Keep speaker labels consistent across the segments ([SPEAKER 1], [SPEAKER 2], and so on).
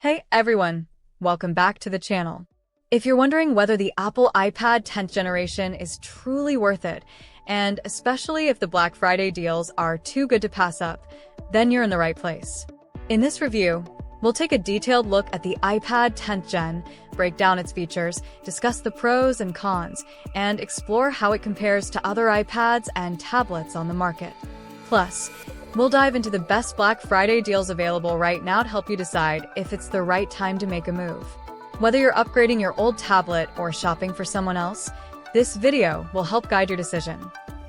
[SPEAKER 1] Hey everyone, welcome back to the channel. If you're wondering whether the Apple iPad 10th generation is truly worth it, and especially if the Black Friday deals are too good to pass up, then you're in the right place. In this review, we'll take a detailed look at the iPad 10th Gen, break down its features, discuss the pros and cons, and explore how it compares to other iPads and tablets on the market. Plus, we'll dive into the best Black Friday deals available right now to help you decide if it's the right time to make a move. Whether you're upgrading your old tablet or shopping for someone else, this video will help guide your decision.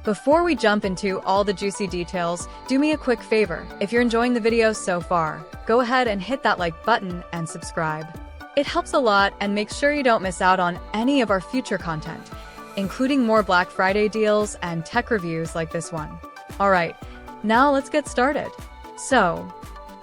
[SPEAKER 1] Before we jump into all the juicy details, do me a quick favor. If you're enjoying the video so far, go ahead and hit that like button and subscribe. It helps a lot and makes sure you don't miss out on any of our future content, including more Black Friday deals and tech reviews like this one. Alright, now let's get started. So,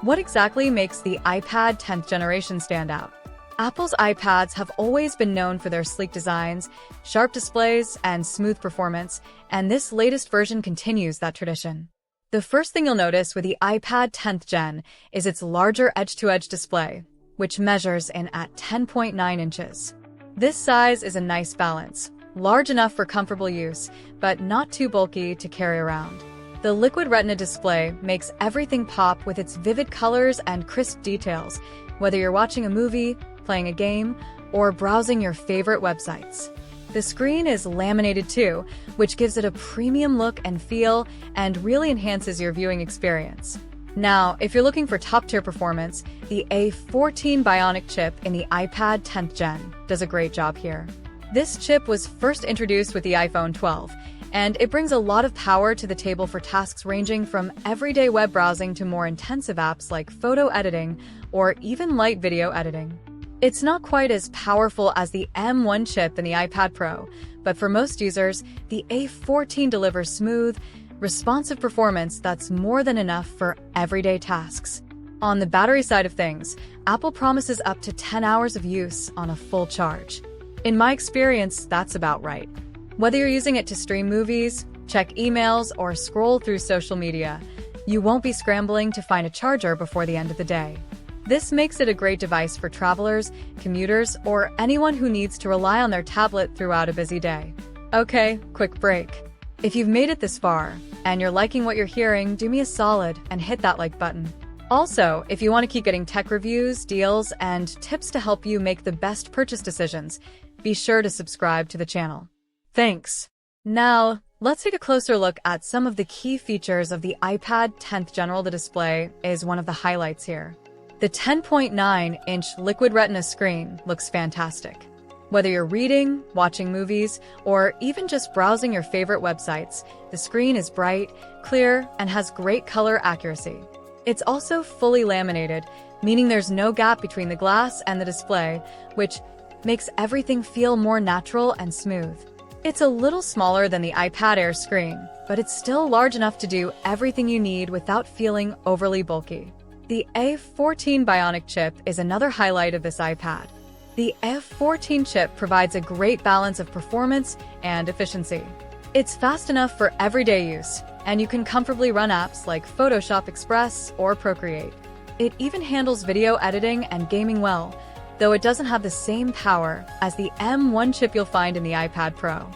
[SPEAKER 1] what exactly makes the iPad 10th generation stand out? Apple's iPads have always been known for their sleek designs, sharp displays, and smooth performance, and this latest version continues that tradition. The first thing you'll notice with the iPad 10th Gen is its larger edge-to-edge display, which measures in at 10.9 inches. This size is a nice balance, large enough for comfortable use, but not too bulky to carry around. The Liquid Retina display makes everything pop with its vivid colors and crisp details, whether you're watching a movie, playing a game, or browsing your favorite websites. The screen is laminated too, which gives it a premium look and feel and really enhances your viewing experience. Now, if you're looking for top-tier performance, the A14 Bionic chip in the iPad 10th Gen does a great job here. This chip was first introduced with the iPhone 12, and it brings a lot of power to the table for tasks ranging from everyday web browsing to more intensive apps like photo editing or even light video editing. It's not quite as powerful as the M1 chip in the iPad Pro, but for most users, the A14 delivers smooth, responsive performance that's more than enough for everyday tasks. On the battery side of things, Apple promises up to 10 hours of use on a full charge. In my experience, that's about right. Whether you're using it to stream movies, check emails, or scroll through social media, you won't be scrambling to find a charger before the end of the day. This makes it a great device for travelers, commuters, or anyone who needs to rely on their tablet throughout a busy day. Okay, quick break. If you've made it this far, and you're liking what you're hearing, do me a solid and hit that like button. Also, if you want to keep getting tech reviews, deals, and tips to help you make the best purchase decisions, be sure to subscribe to the channel. Thanks. Now, let's take a closer look at some of the key features of the iPad 10th Gen. The display is one of the highlights here. The 10.9-inch Liquid Retina screen looks fantastic. Whether you're reading, watching movies, or even just browsing your favorite websites, the screen is bright, clear, and has great color accuracy. It's also fully laminated, meaning there's no gap between the glass and the display, which makes everything feel more natural and smooth. It's a little smaller than the iPad Air screen, but it's still large enough to do everything you need without feeling overly bulky. The A14 Bionic chip is another highlight of this iPad. The A14 chip provides a great balance of performance and efficiency. It's fast enough for everyday use, and you can comfortably run apps like Photoshop Express or Procreate. It even handles video editing and gaming well, though it doesn't have the same power as the M1 chip you'll find in the iPad Pro.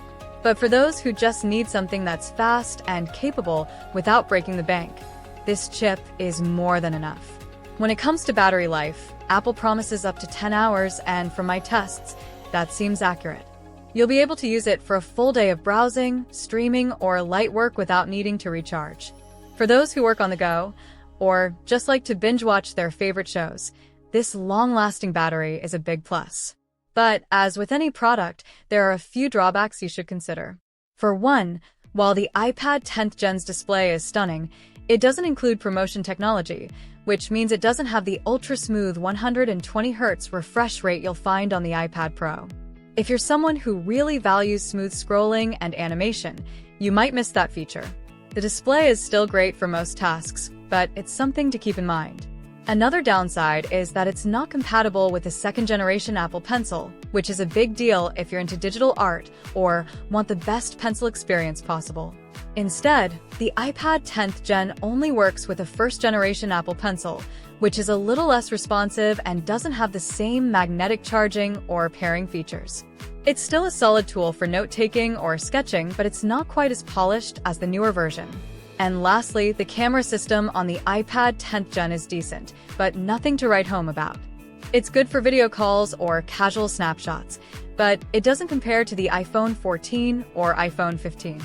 [SPEAKER 1] But for those who just need something that's fast and capable without breaking the bank, this chip is more than enough. When it comes to battery life, Apple promises up to 10 hours, and from my tests, that seems accurate. You'll be able to use it for a full day of browsing, streaming, or light work without needing to recharge. For those who work on the go, or just like to binge watch their favorite shows, this long-lasting battery is a big plus. But as with any product, there are a few drawbacks you should consider. For one, while the iPad 10th Gen's display is stunning, it doesn't include promotion technology, which means it doesn't have the ultra-smooth 120 Hz refresh rate you'll find on the iPad Pro. If you're someone who really values smooth scrolling and animation, you might miss that feature. The display is still great for most tasks, but it's something to keep in mind. Another downside is that it's not compatible with the second-generation Apple Pencil, which is a big deal if you're into digital art or want the best pencil experience possible. Instead, the iPad 10th Gen only works with a first-generation Apple Pencil, which is a little less responsive and doesn't have the same magnetic charging or pairing features. It's still a solid tool for note-taking or sketching, but it's not quite as polished as the newer version. And lastly, the camera system on the iPad 10th Gen is decent, but nothing to write home about. It's good for video calls or casual snapshots, but it doesn't compare to the iPhone 14 or iPhone 15.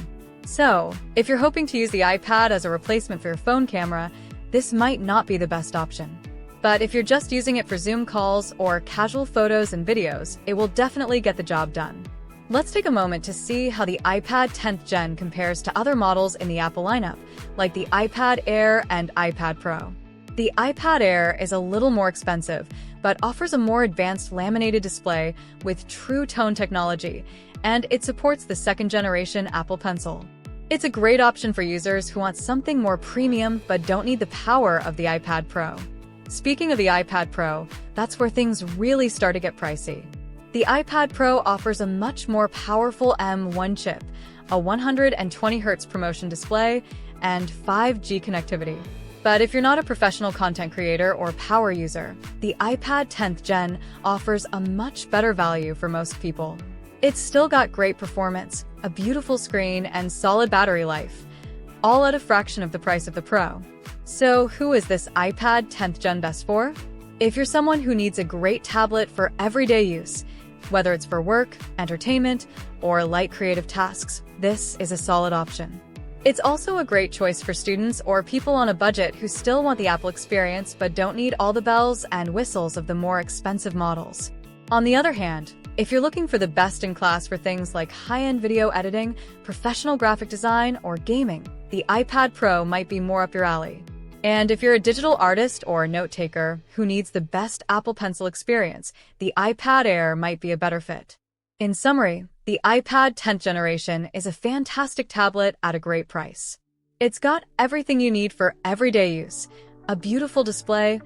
[SPEAKER 1] So, if you're hoping to use the iPad as a replacement for your phone camera, this might not be the best option. But if you're just using it for Zoom calls or casual photos and videos, it will definitely get the job done. Let's take a moment to see how the iPad 10th Gen compares to other models in the Apple lineup, like the iPad Air and iPad Pro. The iPad Air is a little more expensive, but offers a more advanced laminated display with True Tone technology, and it supports the second-generation Apple Pencil. It's a great option for users who want something more premium but don't need the power of the iPad Pro. Speaking of the iPad Pro, that's where things really start to get pricey. The iPad Pro offers a much more powerful M1 chip, a 120Hz ProMotion display, and 5G connectivity. But if you're not a professional content creator or power user, the iPad 10th Gen offers a much better value for most people. It's still got great performance, a beautiful screen, and solid battery life, all at a fraction of the price of the Pro. So who is this iPad 10th Gen best for? If you're someone who needs a great tablet for everyday use, whether it's for work, entertainment, or light creative tasks, this is a solid option. It's also a great choice for students or people on a budget who still want the Apple experience but don't need all the bells and whistles of the more expensive models. On the other hand, if you're looking for the best in class for things like high-end video editing, professional graphic design, or gaming, the iPad Pro might be more up your alley. And if you're a digital artist or a note-taker who needs the best Apple Pencil experience, the iPad Air might be a better fit. In summary, the iPad 10th generation is a fantastic tablet at a great price. It's got everything you need for everyday use: a beautiful display,